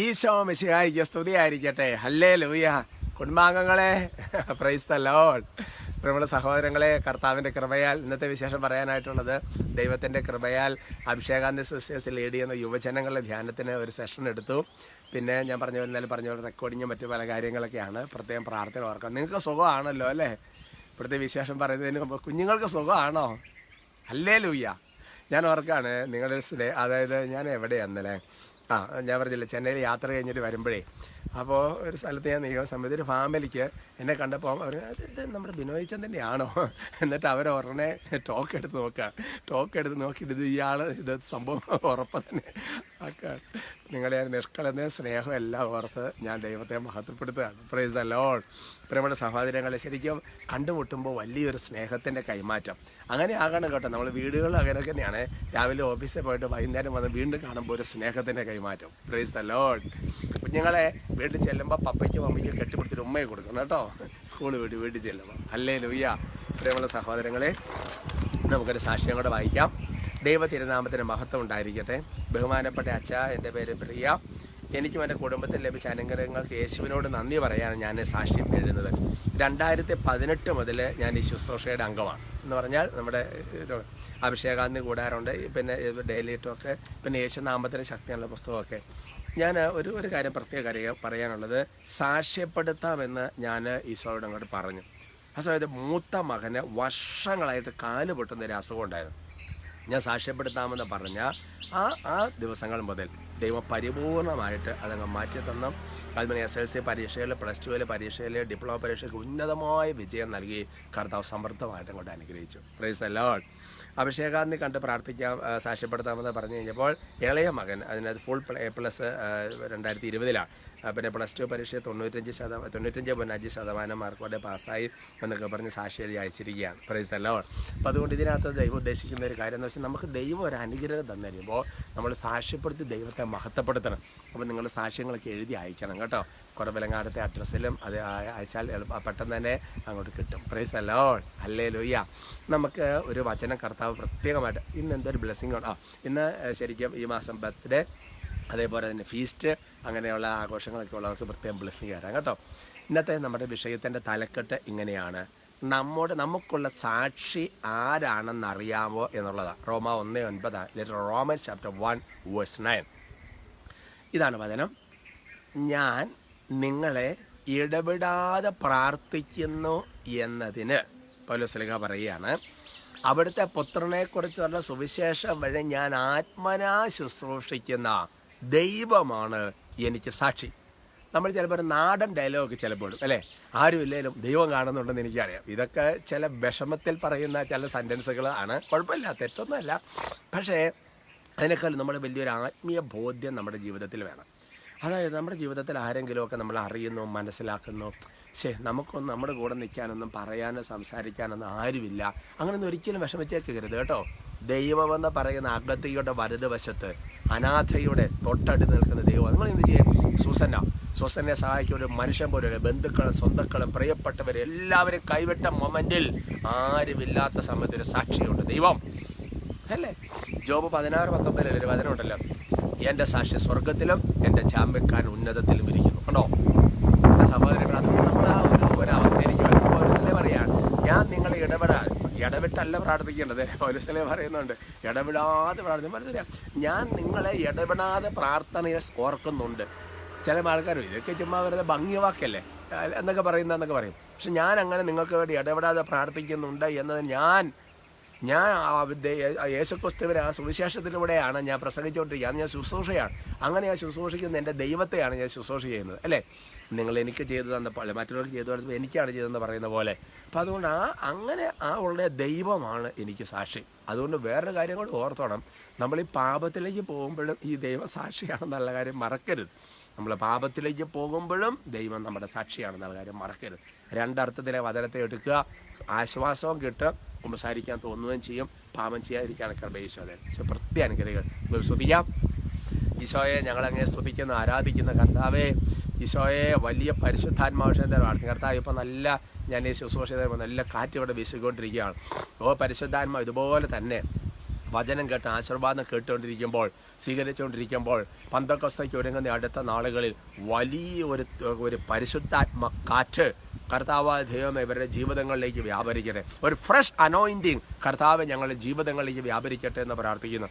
ഈശോ മിശിഹായിക്ക് സ്തുതിയായിരിക്കട്ടെ. ഹല്ലേലൂയ. കുടുംബാംഗങ്ങളെ, പ്രൈസ് ദി ലോർഡ്. നമ്മുടെ സഹോദരങ്ങളെ, കർത്താവിൻ്റെ കൃപയാൽ ഇന്നത്തെ വിശേഷം പറയാനായിട്ടുള്ളത്, ദൈവത്തിൻ്റെ കൃപയാൽ അഭിഷേകാന്തി സിസ്റ്റേഴ്സ് ലീഡ് ചെയ്യുന്ന യുവജനങ്ങളുടെ ധ്യാനത്തിന് ഒരു സെഷൻ എടുത്തു. പിന്നെ ഞാൻ ഇന്നലെ പറഞ്ഞ റെക്കോർഡിങ്ങും മറ്റു പല കാര്യങ്ങളൊക്കെയാണ്. പ്രത്യേകം പ്രാർത്ഥന ഓർക്കാം. നിങ്ങൾക്ക് സുഖമാണല്ലോ അല്ലേ? ഇപ്പോഴത്തെ വിശേഷം പറയുന്നതിന് മുമ്പ് കുഞ്ഞുങ്ങൾക്ക് സുഖമാണോ? ഹല്ലേലൂയ. ഞാൻ ഓർക്കാണ് നിങ്ങളുടെ അതായത് ഞാൻ എവിടെയാണ് ഇന്നലെ ഞാൻ പറഞ്ഞില്ല, ചെന്നൈയിൽ യാത്ര കഴിഞ്ഞിട്ട് വരുമ്പോഴേ, അപ്പോൾ ഒരു സ്ഥലത്ത് ഞാൻ നീക്കുന്ന സമയത്ത് ഒരു ഫാമിലിക്ക് എന്നെ കണ്ടപ്പോൾ അവർ ഇത് നമ്മുടെ ബിനോയ് ചന്ദ്രൻ്റെ ആണോ എന്നിട്ട് അവരുടനെ ടോക്ക് എടുത്ത് നോക്കിയിട്ട് ഇത് സംഭവം ഉറപ്പ് തന്നെ ആക്കാണ്. നിങ്ങളെ നിഷ്കളന്ന സ്നേഹം എല്ലാം ഓർത്ത് ഞാൻ ദൈവത്തെ മഹത്വപ്പെടുത്തുകയാണ്. Praise the Lord. നമ്മുടെ സഹോദരങ്ങളെ, ശരിക്കും കണ്ടുമുട്ടുമ്പോൾ വലിയൊരു സ്നേഹത്തിൻ്റെ കൈമാറ്റം അങ്ങനെ ആകണം കേട്ടോ. നമ്മൾ വീടുകളിൽ അങ്ങനെ തന്നെയാണ്. രാവിലെ ഓഫീസിൽ പോയിട്ട് വൈകുന്നേരം വന്ന് വീണ്ടും കാണുമ്പോൾ ഒരു സ്നേഹത്തിൻ്റെ കൈമാറ്റം. Praise the Lord. കുഞ്ഞുങ്ങളെ വീട്ടിൽ ചെല്ലുമ്പോൾ പപ്പയ്ക്കും മമ്മിക്കും കെട്ടിപ്പിടിച്ചിട്ട് ഉമ്മയെ കൊടുക്കണം കേട്ടോ. സ്കൂൾ വീട്ടിൽ ചെല്ലുമ്പോൾ. ഹല്ലേലൂയ. നമ്മുടെ സഹോദരങ്ങളെ, നമുക്കൊരു സാക്ഷ്യം കൂടെ വായിക്കാം. ദൈവ തിരുനാമത്തിന് മഹത്വം ഉണ്ടായിരിക്കട്ടെ. ബഹുമാനപ്പെട്ട അച്ഛ, എൻ്റെ പേര് പ്രിയ. എനിക്കും എൻ്റെ കുടുംബത്തിൽ ലഭിച്ച അനുഗ്രഹങ്ങൾക്ക് യേശുവിനോട് നന്ദി പറയാൻ ഞാൻ സാക്ഷ്യം എഴുതുന്നത്. 2018 മുതൽ ഞാൻ ഈ ശുശ്രൂഷയുടെ അംഗമാണ്. എന്ന് പറഞ്ഞാൽ നമ്മുടെ അഭിഷേകാന്തി കൂടാറുണ്ട്, പിന്നെ ഡെയിലി ടോക്ക്, പിന്നെ യേശുനാമത്തിന് ശക്തിയുള്ള പുസ്തകമൊക്കെ. ഞാൻ ഒരു കാര്യം പ്രത്യേക പറയാനുള്ളത്, സാക്ഷ്യപ്പെടുത്താമെന്ന് ഞാൻ ഈശോയോട് അങ്ങോട്ട് പറഞ്ഞു. ആ സമയത്ത് മൂത്ത മകന് വർഷങ്ങളായിട്ട് കാല് പൊട്ടുന്നൊരു അസുഖം ഉണ്ടായിരുന്നു. ഞാൻ സാക്ഷ്യപ്പെടുത്താമെന്ന് പറഞ്ഞ ആ ദിവസങ്ങൾ മുതൽ ദൈവം പരിപൂർണമായിട്ട് അതങ്ങ് മാറ്റി തന്നു. അതുപോലെ SLC പരീക്ഷയിൽ, +2 പരീക്ഷയിൽ, ഡിപ്ലോമ പരീക്ഷയ്ക്ക് ഉന്നതമായ വിജയം നൽകി കർത്താവ് സമൃദ്ധമായിട്ട് അങ്ങോട്ട് അനുഗ്രഹിച്ചു. Praise the Lord. അഭിഷേകാന്തി കണ്ട് പ്രാർത്ഥിക്കാം, സാക്ഷ്യപ്പെടുത്താമെന്ന് പറഞ്ഞു കഴിഞ്ഞപ്പോൾ ഇളയ മകൻ അതിനകത്ത് ഫുൾ A+ 2020 പിന്നെ +2 പരീക്ഷ 95.5% മാർക്കോടെ പാസ്സായി എന്നൊക്കെ പറഞ്ഞ് സാക്ഷി എഴുതി അയച്ചിരിക്കുകയാണ്. Praise the Lord. അപ്പോൾ അതുകൊണ്ട് ഇതിനകത്ത് ദൈവം ഉദ്ദേശിക്കുന്ന ഒരു കാര്യം എന്ന് വെച്ചാൽ, നമുക്ക് ദൈവം ഒരു അനുഗ്രഹം തന്നിരിക്കുമ്പോൾ നമ്മൾ സാക്ഷ്യപ്പെടുത്തി ദൈവത്തെ മഹത്വപ്പെടുത്തണം. അപ്പോൾ നിങ്ങൾ സാക്ഷ്യങ്ങളൊക്കെ എഴുതി അയക്കണം കേട്ടോ. കുറവിലങ്ങാടത്തെ അഡ്രസ്സിലും അത് അയച്ചാൽ പെട്ടെന്ന് തന്നെ അങ്ങോട്ട് കിട്ടും. Praise the Lord. ഹല്ലേലൂയ. നമുക്ക് ഒരു വചനം കർത്താവ് പ്രത്യേകമായിട്ട് ഇന്ന് എന്തൊരു ബ്ലെസ്സിങ് ആണ്. ഇന്ന് ശരിക്കും ഈ മാസം ബർത്ത്ഡേ, അതേപോലെ തന്നെ ഫീസ്റ്റ്, അങ്ങനെയുള്ള ആഘോഷങ്ങളൊക്കെ ഉള്ളവർക്ക് പ്രത്യേകം ബ്ലെസ്സിങ് തരാം കേട്ടോ. ഇന്നത്തെ നമ്മുടെ വിഷയത്തിൻ്റെ തലക്കെട്ട് ഇങ്ങനെയാണ്: നമുക്കുള്ള സാക്ഷി ആരാണെന്നറിയാമോ എന്നുള്ളതാണ്. റോമ 1:9, റോമൻസ് ചാപ്റ്റർ 1:9. ഇതാണ് വചനം. ഞാൻ നിങ്ങളെ ഇടപെടാതെ പ്രാർത്ഥിക്കുന്നു എന്നതിന് പൗലോസ് പറയുകയാണ്, അവിടുത്തെ പുത്രനെക്കുറിച്ചുള്ള സുവിശേഷം വഴി ഞാൻ ആത്മനാ ശുശ്രൂഷിക്കുന്ന ദൈവമാണ് എനിക്ക് സാക്ഷി. നമ്മൾ ചിലപ്പോൾ ഒരു നാടൻ ഡയലോഗ് ചിലപ്പോൾ അല്ലേ, ആരും ഇല്ലെങ്കിലും ദൈവം കാണുന്നുണ്ടെന്ന് എനിക്കറിയാം. ഇതൊക്കെ ചില വിഷമത്തിൽ പറയുന്ന ചില സെൻറ്റൻസുകൾ ആണ്. കുഴപ്പമില്ല, തെറ്റൊന്നുമല്ല. പക്ഷേ അതിനേക്കാൾ നമ്മൾ വലിയൊരു ആത്മീയ ബോധ്യം നമ്മുടെ ജീവിതത്തിൽ വേണം. അതായത് നമ്മുടെ ജീവിതത്തിൽ ആരെങ്കിലുമൊക്കെ നമ്മൾ അറിയുന്നു, മനസ്സിലാക്കുന്നു, നമുക്കൊന്നും നമ്മുടെ കൂടെ നിൽക്കാനൊന്നും പറയാനോ സംസാരിക്കാനൊന്നും ആരുമില്ല, അങ്ങനെയൊന്നും ഒരിക്കലും വിഷമിച്ചേക്കരുത് കേട്ടോ. ദൈവമെന്ന് പറയുന്ന അഗതിയുടെ വലതുവശത്ത് അനാഥയുടെ തൊട്ടടുത്ത് നിൽക്കുന്ന ദൈവം. നിങ്ങൾ എന്ത് ചെയ്യും? സൂസനെ സഹായിക്കുന്ന ഒരു മനുഷ്യൻ പോലും, ബന്ധുക്കളും സ്വന്തക്കളും പ്രിയപ്പെട്ടവരും എല്ലാവരും കൈവിട്ട മൊമെന്റിൽ ആരുമില്ലാത്ത സമയത്ത് ഒരു സാക്ഷിയുണ്ട്, ദൈവം അല്ലേ. ജോബ് 16:19 ഒരു വചനമുണ്ടല്ലോ, എൻ്റെ സാക്ഷി സ്വർഗത്തിലും എൻ്റെ ചാമ്പ്യൻകാരൻ ഉന്നതത്തിലും ഇരിക്കുന്നു. കണ്ടോ സഹോദരങ്ങൾ, അതുകൊണ്ട് നമ്മുടെ ഒരവസ്ഥയിലേക്ക് പൗലോസ് പറയാണ്, ഞാൻ നിങ്ങളെ ഇടവിട്ടല്ല പ്രാർത്ഥിക്കേണ്ടത്. പൗലോസ് പറയുന്നുണ്ട്, ഇടപെടാതെ പ്രാർത്ഥന. ഞാൻ നിങ്ങളെ ഇടപെടാതെ പ്രാർത്ഥനയെ ഓർക്കുന്നുണ്ട്. ചില ആൾക്കാർ ഇതൊക്കെ ചുമ്മാ വെറുതെ ഭംഗിവാക്കല്ലേ എന്നൊക്കെ പറയും. പക്ഷെ ഞാൻ അങ്ങനെ നിങ്ങൾക്ക് വേണ്ടി ഇടപെടാതെ പ്രാർത്ഥിക്കുന്നുണ്ട് എന്നത് ഞാൻ യേശുക്രിസ്തുവിനെ ആ സുവിശേഷത്തിലൂടെയാണ് ഞാൻ പ്രസംഗിച്ചുകൊണ്ടിരിക്കുക. അത് ഞാൻ ശുശ്രൂഷയാണ്. അങ്ങനെ ഞാൻ ശുശ്രൂഷിക്കുന്ന എൻ്റെ ദൈവത്തെയാണ് ഞാൻ ശുശ്രൂഷ ചെയ്യുന്നത് അല്ലേ. നിങ്ങൾ എനിക്ക് ചെയ്തു തന്നപ്പോൾ മറ്റുള്ളവർക്ക് ചെയ്തു തന്നപ്പോൾ എനിക്കാണ് ചെയ്തതെന്ന് പറയുന്ന പോലെ. അപ്പം അതുകൊണ്ട് അങ്ങനെ ഉള്ള ദൈവമാണ് എനിക്ക് സാക്ഷി. അതുകൊണ്ട് വേറൊരു കാര്യം കൂടി ഓർത്തോണം, നമ്മൾ ഈ പാപത്തിലേക്ക് പോകുമ്പോഴും ഈ ദൈവം സാക്ഷിയാണെന്നുള്ള കാര്യം മറക്കരുത്. നമ്മൾ പാപത്തിലേക്ക് പോകുമ്പോഴും ദൈവം നമ്മുടെ സാക്ഷിയാണെന്നുള്ള കാര്യം മറക്കരുത്. രണ്ടർത്ഥത്തിലെ വചനത്തെ എടുക്കുക, ആശ്വാസവും കിട്ടും, സംസാരിക്കാൻ തോന്നുകയും ചെയ്യും, പാപം ചെയ്യാതിരിക്കാനൊക്കെ ഈശോയുടെ പ്രത്യേക അനുഗ്രഹങ്ങൾ സ്തുതിക്കാം. ഈശോയെ ഞങ്ങളങ്ങനെ സ്തുതിക്കുന്നു, ആരാധിക്കുന്ന കർത്താവേ. ഈശോയെ വലിയ പരിശുദ്ധാത്മാവിഷയത്തെ പ്രാർത്ഥിക്കും. കർത്താവ് ഇപ്പം ഞാൻ ഈ ശുശ്രൂഷ നല്ല കാറ്റ് ഇവിടെ വീശിക്കൊണ്ടിരിക്കുകയാണ്. പരിശുദ്ധാത്മാവ് ഇതുപോലെ തന്നെ വചനം കേട്ട് ആശീർവാദം കേട്ടുകൊണ്ടിരിക്കുമ്പോൾ, സ്വീകരിച്ചുകൊണ്ടിരിക്കുമ്പോൾ, പന്തക്കോസ്തയ്ക്ക് ഒരുങ്ങുന്ന അടുത്ത നാളുകളിൽ വലിയ ഒരു പരിശുദ്ധാത്മ കാറ്റ് കർത്താവായ ദൈവമേ ഇവരുടെ ജീവിതങ്ങളിലേക്ക് വ്യാപരിക്കട്ടെ. ഒരു ഫ്രഷ് അനോയിൻറ്റിങ് കർത്താവ് ഞങ്ങളുടെ ജീവിതങ്ങളിലേക്ക് വ്യാപരിക്കട്ടെ എന്ന് പ്രാർത്ഥിക്കുന്നു.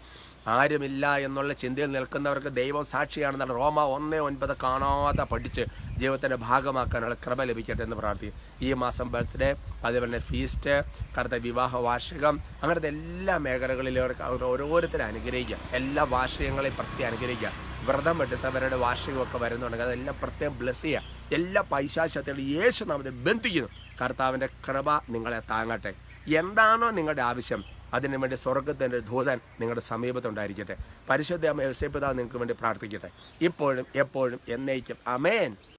ആരുമില്ല എന്നുള്ള ചിന്തയിൽ നിൽക്കുന്നവർക്ക് ദൈവം സാക്ഷിയാണെന്നാണ് റോമ 1:9 കാണാതെ പഠിച്ച് ജീവിതത്തിൻ്റെ ഭാഗമാക്കാനുള്ള കൃപ ലഭിക്കട്ടെ എന്ന് പ്രാർത്ഥിക്കും. ഈ മാസം ബർത്ത്ഡേ, അതേപോലെ ഫീസ്റ്റ്, കറുത്ത വിവാഹ വാർഷികം, അങ്ങനത്തെ എല്ലാ മേഖലകളിലും ഓരോരുത്തരെ അനുഗ്രഹിക്കുക. എല്ലാ വാർഷികങ്ങളെയും പ്രത്യേകം അനുഗ്രഹിക്കുക. വ്രതം എടുത്തവരുടെ വാർഷികമൊക്കെ വരുന്നുണ്ടെങ്കിൽ അതെല്ലാം പ്രത്യേകം ബ്ലെസ് ചെയ്യുക. എല്ലാ പൈശാചികതയോടും യേശു നാമത്തിൽ ബന്ധിക്കുന്നു. കർത്താവിൻ്റെ കൃപ നിങ്ങളെ താങ്ങട്ടെ. എന്താണോ നിങ്ങളുടെ ആവശ്യം അതിനുവേണ്ടി സ്വർഗത്തിൻ്റെ ദൂതൻ നിങ്ങളുടെ സമീപത്തുണ്ടായിരിക്കട്ടെ. പരിശുദ്ധ അമ്മ യോസേപ്പ് പിതാവ് നിങ്ങൾക്ക് വേണ്ടി പ്രാർത്ഥിക്കട്ടെ, ഇപ്പോഴും എപ്പോഴും എന്നേക്കും. ആമേൻ.